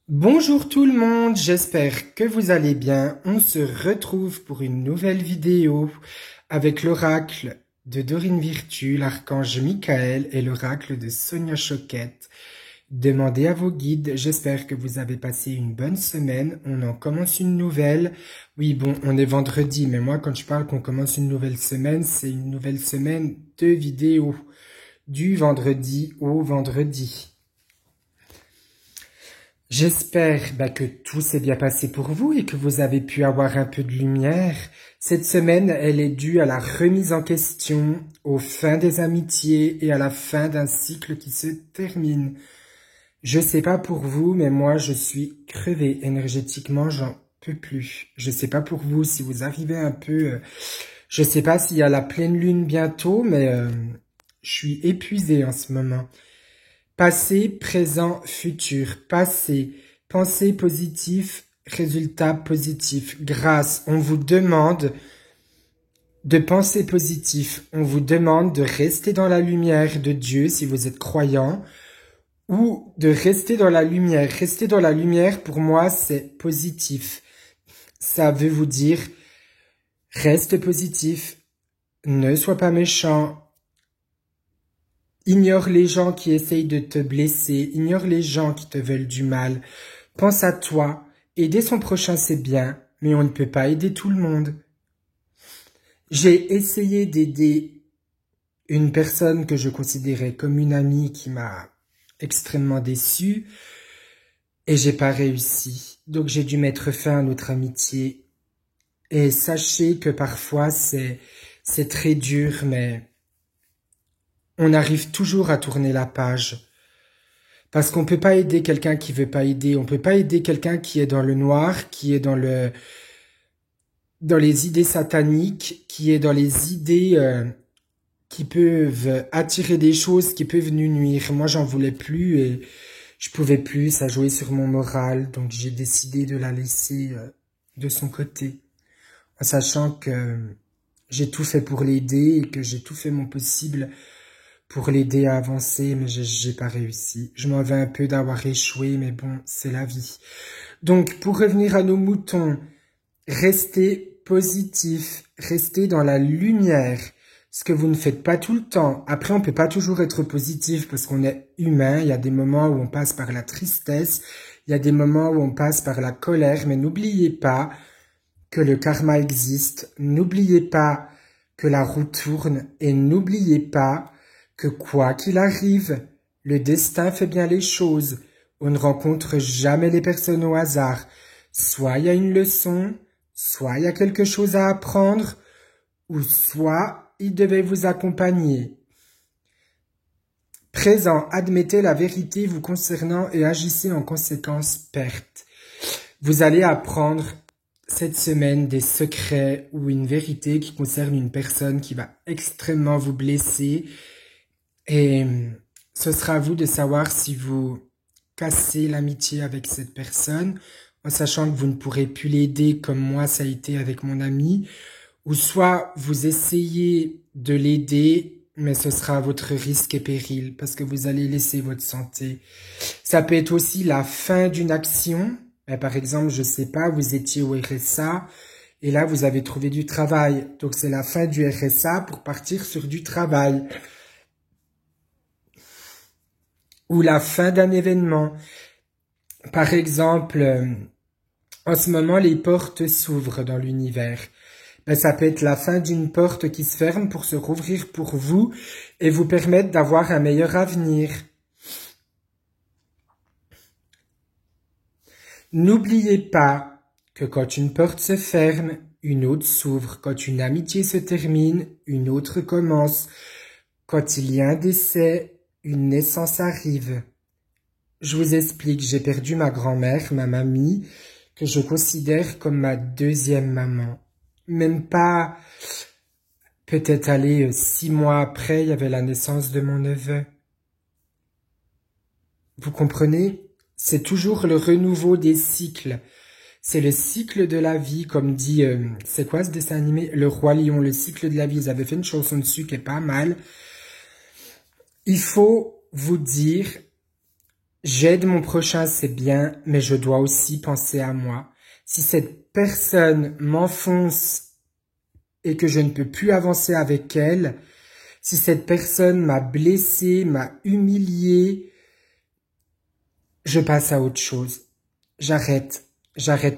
Bonjour tout le monde, j'espère que vous allez bien. On se retrouve pour une nouvelle vidéo avec l'oracle de Dorine Virtue, l'archange Michael et l'oracle de Sonia Choquette. Demandez à vos guides, j'espère que vous avez passé une bonne semaine. On en commence une nouvelle. Oui, bon, on est vendredi, mais moi quand je parle qu'on commence une nouvelle semaine, c'est une nouvelle semaine de vidéos du vendredi au vendredi. J'espère que tout s'est bien passé pour vous et que vous avez pu avoir un peu de lumière. Cette semaine, elle est due à la remise en question, aux fins des amitiés et à la fin d'un cycle qui se termine. Je sais pas pour vous, mais moi je suis crevé énergétiquement, j'en peux plus. Je sais pas pour vous si vous arrivez un peu... je sais pas s'il y a la pleine lune bientôt, mais je suis épuisé en ce moment. Passé, présent, futur. Passé, pensée positive, résultat positif. Grâce, on vous demande de penser positif. On vous demande de rester dans la lumière de Dieu si vous êtes croyant ou de rester dans la lumière. Rester dans la lumière, pour moi, c'est positif. Ça veut vous dire, reste positif, ne sois pas méchant. Ignore les gens qui essayent de te blesser, ignore les gens qui te veulent du mal. Pense à toi. Aider son prochain, c'est bien, mais on ne peut pas aider tout le monde. J'ai essayé d'aider une personne que je considérais comme une amie qui m'a extrêmement déçu et j'ai pas réussi. Donc j'ai dû mettre fin à notre amitié. Et sachez que parfois c'est très dur, mais on arrive toujours à tourner la page. Parce qu'on peut pas aider quelqu'un qui veut pas aider. On peut pas aider quelqu'un qui est dans le noir, qui est dans les idées sataniques, qui est dans les idées qui peuvent attirer des choses qui peuvent nous nuire. Moi, j'en voulais plus et je pouvais plus. Ça jouait sur mon moral. Donc, j'ai décidé de la laisser de son côté. En sachant que j'ai tout fait pour l'aider et que j'ai tout fait mon possible pour l'aider à avancer, mais j'ai pas réussi. Je m'en vais un peu d'avoir échoué, mais bon, c'est la vie. Donc, pour revenir à nos moutons, restez positif, restez dans la lumière, ce que vous ne faites pas tout le temps. Après, on peut pas toujours être positif parce qu'on est humain. Il y a des moments où on passe par la tristesse, il y a des moments où on passe par la colère, mais n'oubliez pas que le karma existe, n'oubliez pas que la roue tourne et n'oubliez pas que quoi qu'il arrive, le destin fait bien les choses. On ne rencontre jamais les personnes au hasard. Soit il y a une leçon, soit il y a quelque chose à apprendre, ou soit il devait vous accompagner. Présent, admettez la vérité vous concernant et agissez en conséquence perte. Vous allez apprendre cette semaine des secrets ou une vérité qui concerne une personne qui va extrêmement vous blesser. Et ce sera à vous de savoir si vous cassez l'amitié avec cette personne, en sachant que vous ne pourrez plus l'aider comme moi ça a été avec mon ami, ou soit vous essayez de l'aider, mais ce sera à votre risque et péril, parce que vous allez laisser votre santé. Ça peut être aussi la fin d'une action. Par exemple, je sais pas, vous étiez au RSA, et là vous avez trouvé du travail. Donc c'est la fin du RSA pour partir sur du travail. Ou la fin d'un événement. Par exemple, en ce moment, les portes s'ouvrent dans l'univers. Ça peut être la fin d'une porte qui se ferme pour se rouvrir pour vous et vous permettre d'avoir un meilleur avenir. N'oubliez pas que quand une porte se ferme, une autre s'ouvre. Quand une amitié se termine, une autre commence. Quand il y a un décès, une naissance arrive. Je vous explique, j'ai perdu ma grand-mère, ma mamie, que je considère comme ma deuxième maman. Même pas, peut-être aller 6 mois après, il y avait la naissance de mon neveu. Vous comprenez? C'est toujours le renouveau des cycles. C'est le cycle de la vie, comme dit, c'est quoi ce dessin animé? Le Roi Lion, le cycle de la vie. Ils avaient fait une chanson dessus qui est pas mal. Il faut vous dire, J'aide mon prochain, c'est bien, mais je dois aussi penser à moi. Si cette personne m'enfonce et que je ne peux plus avancer avec elle, si cette personne m'a blessé, m'a humilié, je passe à autre chose. J'arrête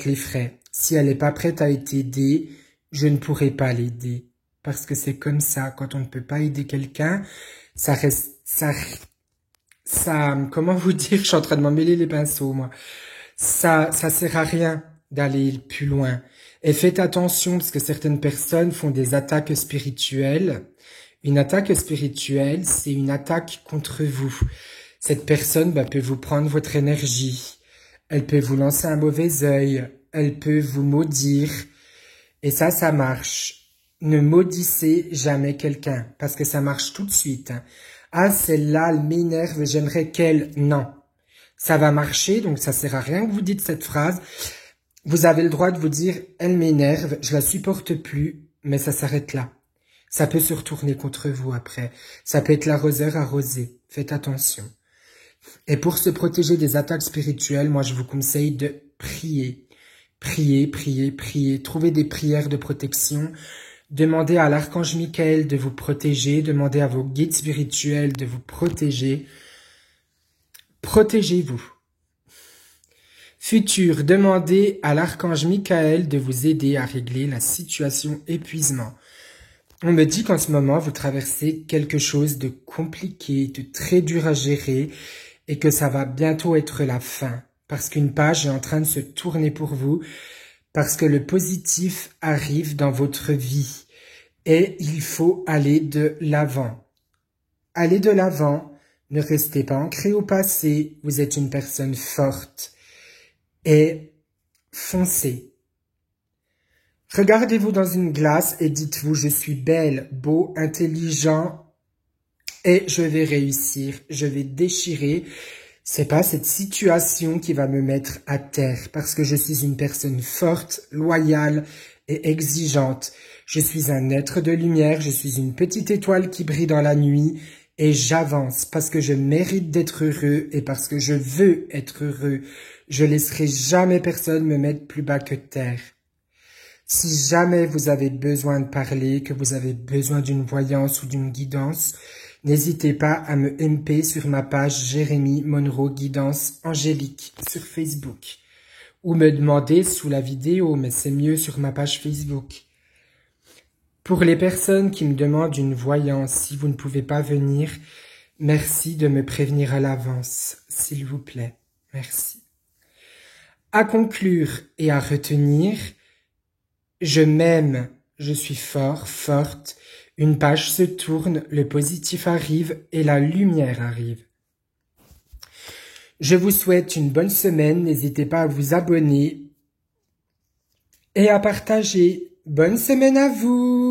les frais. Si elle n'est pas prête à être aidée, je ne pourrai pas l'aider. Parce que c'est comme ça, quand on ne peut pas aider quelqu'un, comment vous dire, je suis en train de m'en mêler les pinceaux, moi. Ça sert à rien d'aller plus loin. Et faites attention, parce que certaines personnes font des attaques spirituelles. Une attaque spirituelle, c'est une attaque contre vous. Cette personne peut vous prendre votre énergie. Elle peut vous lancer un mauvais œil. Elle peut vous maudire. Et ça marche. Ne maudissez jamais quelqu'un, parce que ça marche tout de suite. Ah, celle-là, elle m'énerve, j'aimerais qu'elle... Non. Ça va marcher, donc ça sert à rien que vous dites cette phrase. Vous avez le droit de vous dire, elle m'énerve, je la supporte plus, mais ça s'arrête là. Ça peut se retourner contre vous après. Ça peut être l'arroseur arrosé. Faites attention. Et pour se protéger des attaques spirituelles, moi je vous conseille de prier. Prier, prier, prier. Trouvez des prières de protection. Demandez à l'archange Michael de vous protéger. Demandez à vos guides spirituels de vous protéger. Protégez-vous. Futur, demandez à l'archange Michael de vous aider à régler la situation épuisement. On me dit qu'en ce moment, vous traversez quelque chose de compliqué, de très dur à gérer et que ça va bientôt être la fin. Parce qu'une page est en train de se tourner pour vous, parce que le positif arrive dans votre vie et il faut aller de l'avant. Allez de l'avant, ne restez pas ancré au passé, vous êtes une personne forte et foncez. Regardez-vous dans une glace et dites-vous, je suis belle, beau, intelligent et je vais réussir, je vais déchirer. C'est pas cette situation qui va me mettre à terre parce que je suis une personne forte, loyale et exigeante. Je suis un être de lumière, je suis une petite étoile qui brille dans la nuit et j'avance parce que je mérite d'être heureux et parce que je veux être heureux. Je laisserai jamais personne me mettre plus bas que terre. Si jamais vous avez besoin de parler, que vous avez besoin d'une voyance ou d'une guidance, n'hésitez pas à me MP sur ma page Jérémy Monroe Guidance Angélique sur Facebook. Ou me demander sous la vidéo, mais c'est mieux sur ma page Facebook. Pour les personnes qui me demandent une voyance, si vous ne pouvez pas venir, merci de me prévenir à l'avance, s'il vous plaît. Merci. À conclure et à retenir... Je m'aime, je suis fort, forte, une page se tourne, le positif arrive et la lumière arrive. Je vous souhaite une bonne semaine, n'hésitez pas à vous abonner et à partager. Bonne semaine à vous!